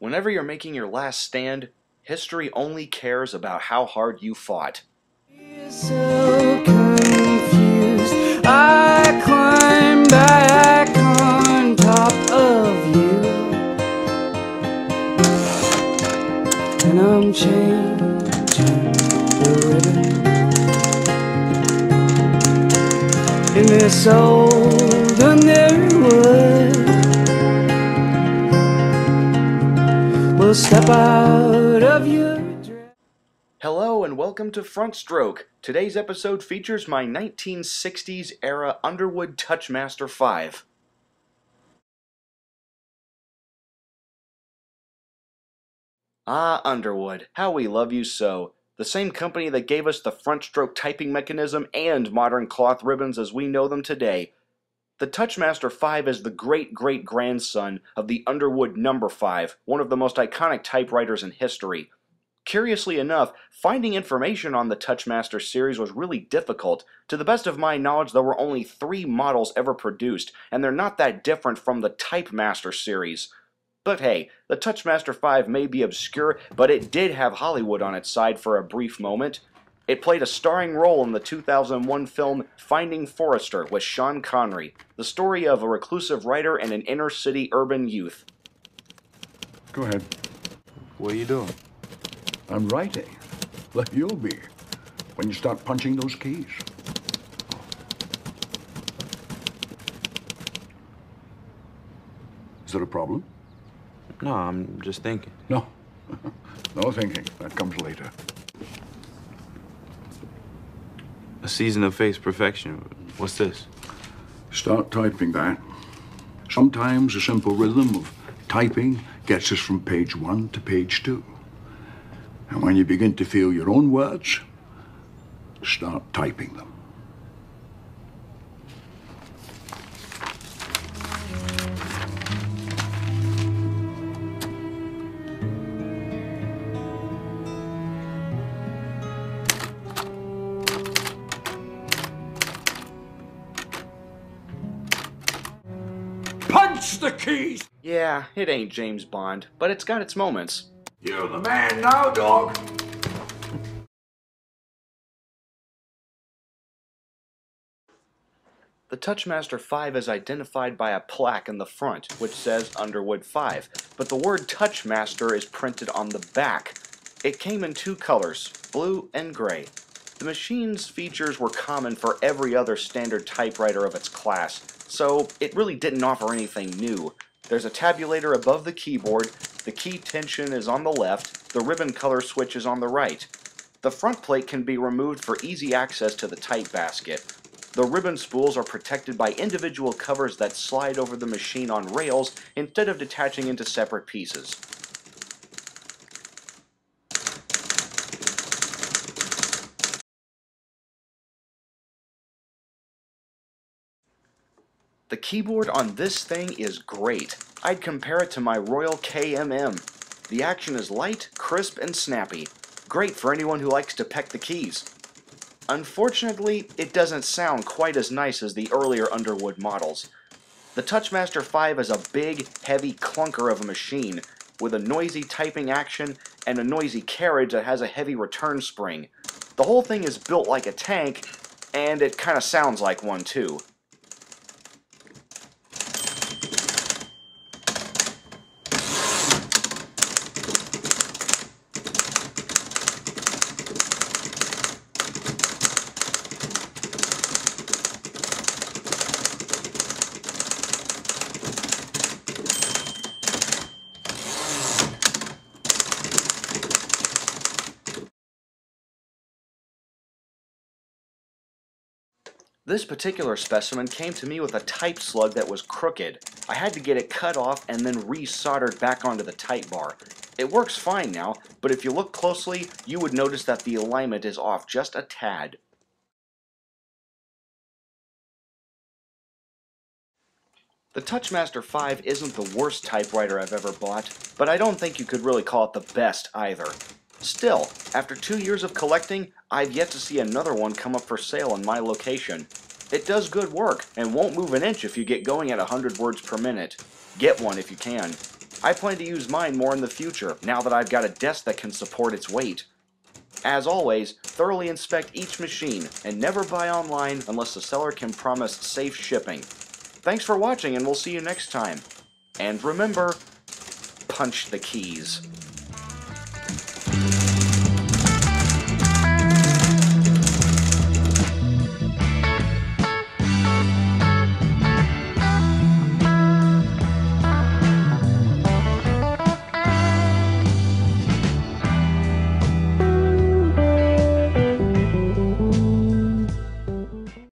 Whenever you're making your last stand, history only cares about how hard you fought. So confused, I climb back on top of you, and I'm changing the ribbon in this old underwood. We'll step out of your dress. Hello and welcome to Front Stroke. Today's episode features my 1960s era Underwood Touchmaster 5. Ah, Underwood, how we love you so. The same company that gave us the front stroke typing mechanism and modern cloth ribbons as we know them today. The Touchmaster 5 is the great-great-grandson of the Underwood No. 5, one of the most iconic typewriters in history. Curiously enough, finding information on the Touchmaster series was really difficult. To the best of my knowledge, there were only 3 models ever produced, and they're not that different from the Typemaster series. But hey, the Touchmaster 5 may be obscure, but it did have Hollywood on its side for a brief moment. It played a starring role in the 2001 film Finding Forrester with Sean Connery, the story of a reclusive writer and an inner-city urban youth. Go ahead. What are you doing? I'm writing, like you'll be, when you start punching those keys. Is there a problem? No, I'm just thinking. No. No thinking. That comes later. A season of face perfection. What's this? Start typing that. Sometimes a simple rhythm of typing gets us from page 1 to page 2. And when you begin to feel your own words, start typing them. Punch the keys! Yeah, it ain't James Bond, but it's got its moments. You're the man now, dog. The Touchmaster 5 is identified by a plaque in the front, which says Underwood 5, but the word Touchmaster is printed on the back. It came in 2 colors, blue and gray. The machine's features were common for every other standard typewriter of its class, so it really didn't offer anything new. There's a tabulator above the keyboard, the key tension is on the left, the ribbon color switch is on the right. The front plate can be removed for easy access to the type basket. The ribbon spools are protected by individual covers that slide over the machine on rails instead of detaching into separate pieces. The keyboard on this thing is great. I'd compare it to my Royal KMM. The action is light, crisp, and snappy. Great for anyone who likes to peck the keys. Unfortunately, it doesn't sound quite as nice as the earlier Underwood models. The Touchmaster 5 is a big, heavy clunker of a machine, with a noisy typing action and a noisy carriage that has a heavy return spring. The whole thing is built like a tank, and it kinda sounds like one too. This particular specimen came to me with a type slug that was crooked. I had to get it cut off and then re-soldered back onto the type bar. It works fine now, but if you look closely, you would notice that the alignment is off just a tad. The Touchmaster 5 isn't the worst typewriter I've ever bought, but I don't think you could really call it the best either. Still, after 2 years of collecting, I've yet to see another one come up for sale in my location. It does good work, and won't move an inch if you get going at 100 words per minute. Get one if you can. I plan to use mine more in the future, now that I've got a desk that can support its weight. As always, thoroughly inspect each machine, and never buy online unless the seller can promise safe shipping. Thanks for watching, and we'll see you next time. And remember, punch the keys.